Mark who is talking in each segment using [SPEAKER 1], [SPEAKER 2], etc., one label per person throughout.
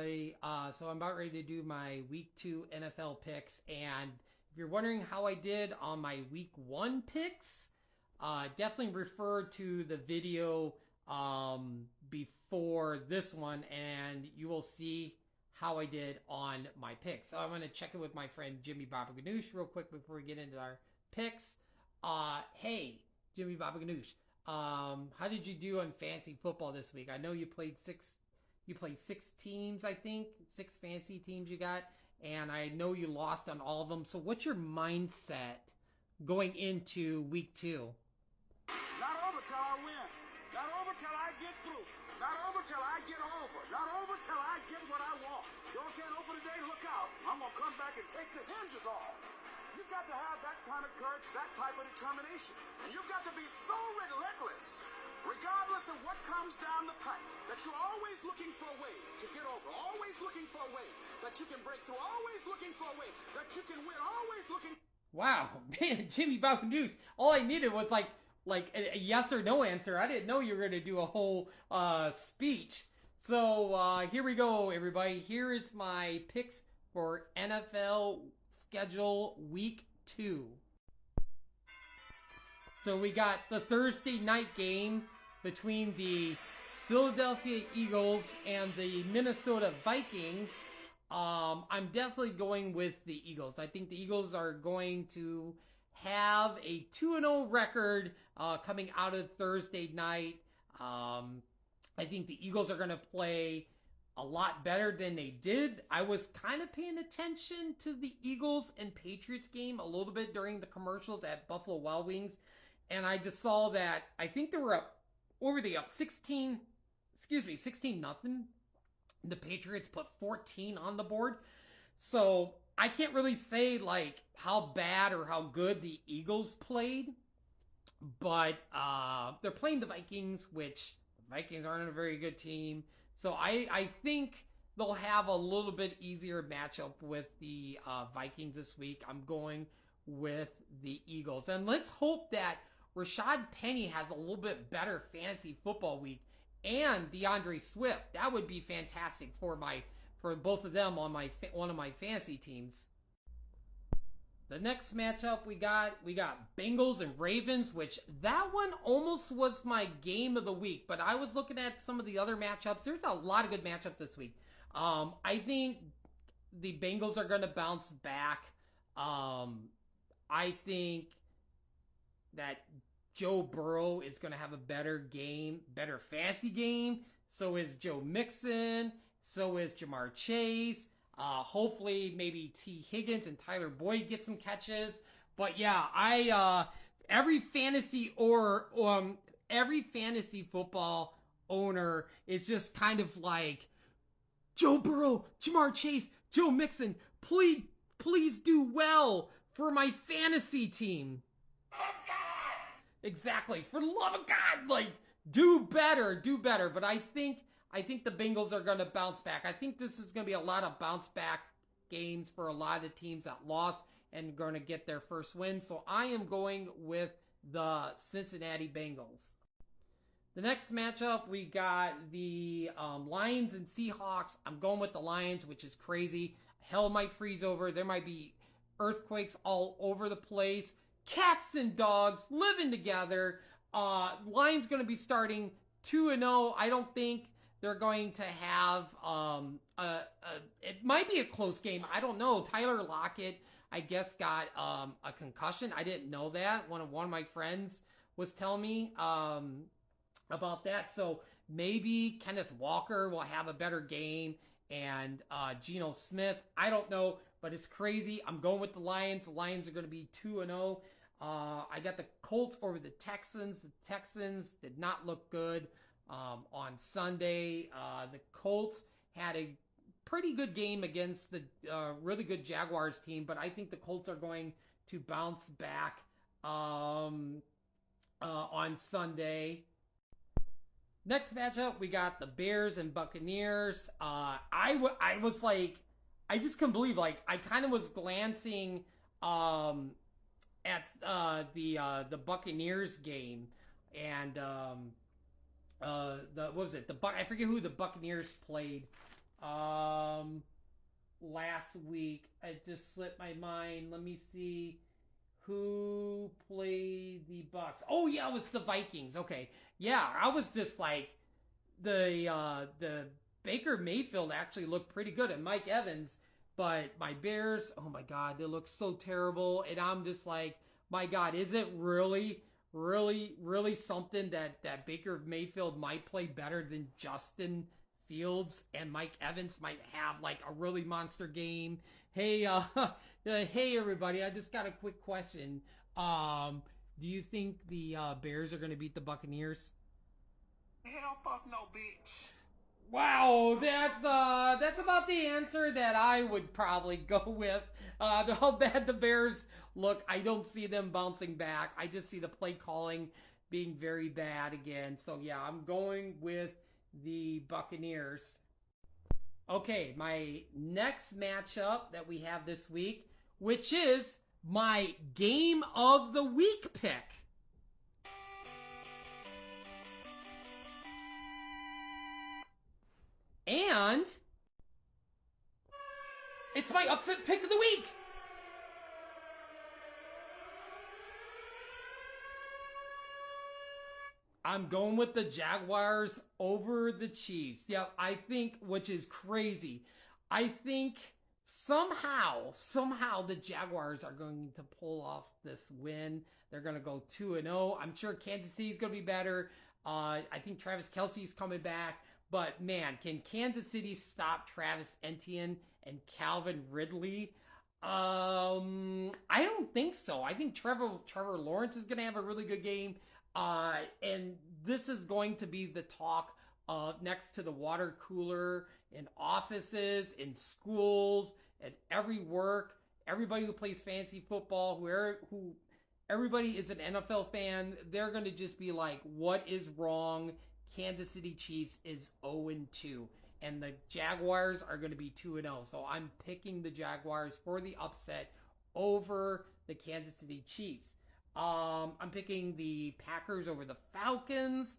[SPEAKER 1] everybody. So I'm about ready to do my Week 2 NFL picks, and if you're wondering how I did on my Week 1 picks, definitely refer to the video before this one, and you will see how I did on my picks. So I'm going to check in with my friend Jimmy Baba Ganoush real quick before we get into our picks. Hey, Jimmy Baba Ganoush. How did you do on fantasy football this week? I know you played six teams, I think. 6 fantasy teams you got. And I know you lost on all of them. So what's your mindset going into week 2?
[SPEAKER 2] Not over till I win. Not over till I get through. Not over till I get over. Not over till I get what I want. Y'all can't open the day, look out. I'm going to come back and take the hinges off. You've got to have that kind of courage, that type of determination. And you've got to be so relentless, regardless of what comes down the pipe, that you're always looking for a way to get over, always looking for a way that you can break through, always looking for a way that you can win, always looking...
[SPEAKER 1] Wow, man, Jimmy Baba Ganoush. All I needed was like a yes or no answer. I didn't know you were going to do a whole speech. So here we go, everybody. Here is my picks for NFL schedule week 2. So we got the Thursday night game between the Philadelphia Eagles and the Minnesota Vikings. I'm definitely going with the Eagles. I think the Eagles are going to have a 2-0 record coming out of Thursday night. I think the Eagles are going to play a lot better than they did. I was kind of paying attention to the Eagles and Patriots game a little bit during the commercials at Buffalo Wild Wings. And I just saw that I think they were up 16-0. The Patriots put 14 on the board. So I can't really say like how bad or how good the Eagles played. But they're playing the Vikings, which the Vikings aren't a very good team. So I think they'll have a little bit easier matchup with the Vikings this week. I'm going with the Eagles. And let's hope that Rashad Penny has a little bit better fantasy football week, and DeAndre Swift. That would be fantastic for both of them on one of my fantasy teams. The next matchup we got Bengals and Ravens, which that one almost was my game of the week, but I was looking at some of the other matchups. There's a lot of good matchups this week. I think the Bengals are going to bounce back. I think that Joe Burrow is going to have a better game, better fantasy game. So is Joe Mixon. So is Jamar Chase. Hopefully maybe T. Higgins and Tyler Boyd get some catches. But yeah, every fantasy football owner is just kind of like, Joe Burrow, Jamar Chase, Joe Mixon, please do well for my fantasy team. Exactly. For the love of God, like, do better. But I think the Bengals are going to bounce back. I think this is going to be a lot of bounce back games for a lot of the teams that lost and going to get their first win. So I am going with the Cincinnati Bengals. The next matchup, we got the Lions and Seahawks. I'm going with the Lions, which is crazy. Hell might freeze over. There might be earthquakes all over the place. Cats and dogs living together. Lions going to be starting 2-0. I don't think they're going to have it might be a close game. I don't know. Tyler Lockett, I guess, got a concussion. I didn't know that. One of my friends was telling me about that. So maybe Kenneth Walker will have a better game, and Geno Smith. I don't know, but it's crazy. I'm going with the Lions. The Lions are going to be 2-0. I got the Colts over the Texans. The Texans did not look good on Sunday. The Colts had a pretty good game against the really good Jaguars team, but I think the Colts are going to bounce back on Sunday. Next matchup, we got the Bears and Buccaneers. I was like, I just couldn't believe, like, I kind of was glancing at the Buccaneers game, and what was it? I forget who the Buccaneers played Last week. It just slipped my mind. Let me see who played the Bucks. Oh yeah, it was the Vikings. Okay, yeah, I was just like the Baker Mayfield actually looked pretty good, and Mike Evans. But my Bears, oh my God, they look so terrible, and I'm just like, my God, is it really, really something that Baker Mayfield might play better than Justin Fields, and Mike Evans might have like a really monster game? Hey, hey everybody, I just got a quick question. Do you think the Bears are going to beat the Buccaneers?
[SPEAKER 2] Hell, fuck no, bitch.
[SPEAKER 1] Wow, that's about the answer that I would probably go with. How bad the Bears look, I don't see them bouncing back. I just see the play calling being very bad again. So yeah, I'm going with the Buccaneers. Okay, my next matchup that we have this week, which is my game of the week pick. And it's my upset pick of the week. I'm going with the Jaguars over the Chiefs. Yeah, I think, which is crazy. I think somehow the Jaguars are going to pull off this win. They're going to go 2-0. I'm sure Kansas City's going to be better. I think Travis Kelce's coming back. But man, can Kansas City stop Travis Etienne and Calvin Ridley? I don't think so. I think Trevor Lawrence is going to have a really good game. And this is going to be the talk next to the water cooler in offices, in schools, at every work. Everybody who plays fantasy football, everybody is an NFL fan. They're going to just be like, what is wrong? Kansas City Chiefs is 0-2. And the Jaguars are going to be 2-0. So I'm picking the Jaguars for the upset over the Kansas City Chiefs. I'm picking the Packers over the Falcons.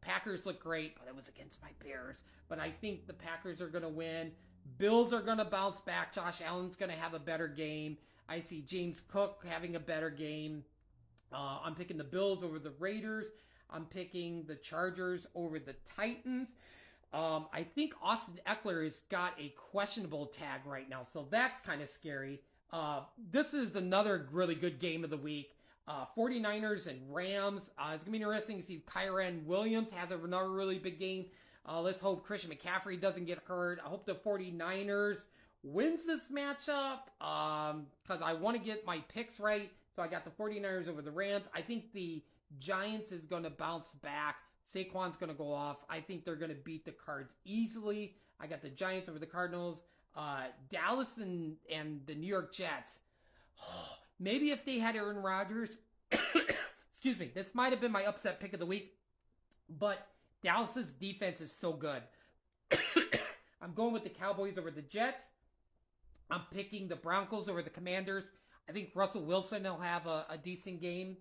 [SPEAKER 1] Packers look great, but it was against my Bears. But I think the Packers are going to win. Bills are going to bounce back. Josh Allen's going to have a better game. I see James Cook having a better game. I'm picking the Bills over the Raiders. I'm picking the Chargers over the Titans. I think Austin Eckler has got a questionable tag right now, so that's kind of scary. This is another really good game of the week. 49ers and Rams. It's going to be interesting to see if Kyren Williams has another really big game. Let's hope Christian McCaffrey doesn't get hurt. I hope the 49ers wins this matchup because I want to get my picks right. So I got the 49ers over the Rams. I think the Giants is going to bounce back. Saquon's going to go off. I think they're going to beat the Cards easily. I got the Giants over the Cardinals. Dallas and the New York Jets. Maybe if they had Aaron Rodgers, excuse me, this might have been my upset pick of the week. But Dallas's defense is so good. I'm going with the Cowboys over the Jets. I'm picking the Broncos over the Commanders. I think Russell Wilson will have a decent game.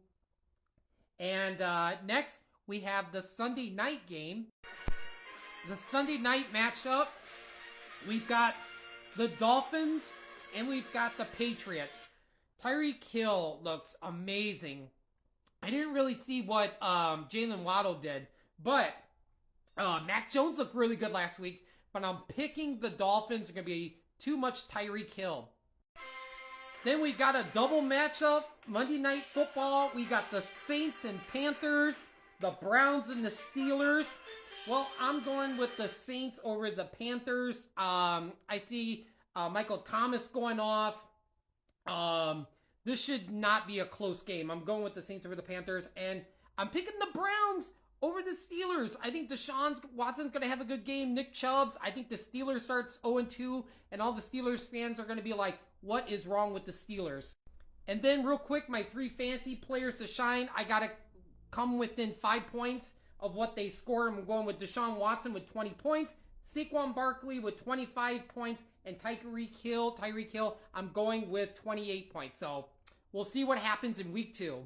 [SPEAKER 1] And next, we have the Sunday night game. The Sunday night matchup. We've got the Dolphins and we've got the Patriots. Tyreek Hill looks amazing. I didn't really see what Jalen Waddle did, but Mac Jones looked really good last week. But I'm picking the Dolphins. It's going to be too much Tyreek Hill. Then we got a double matchup, Monday Night Football. We got the Saints and Panthers, the Browns and the Steelers. Well, I'm going with the Saints over the Panthers. I see Michael Thomas going off. This should not be a close game. I'm going with the Saints over the Panthers, and I'm picking the Browns over the Steelers. I think Deshaun Watson's going to have a good game. Nick Chubb's. I think the Steelers starts 0-2, and all the Steelers fans are going to be like, what is wrong with the Steelers? And then real quick, my 3 fantasy players to shine. I got to come within 5 points of what they score. I'm going with Deshaun Watson with 20 points, Saquon Barkley with 25 points, and Tyreek Hill, I'm going with 28 points. So we'll see what happens in week 2.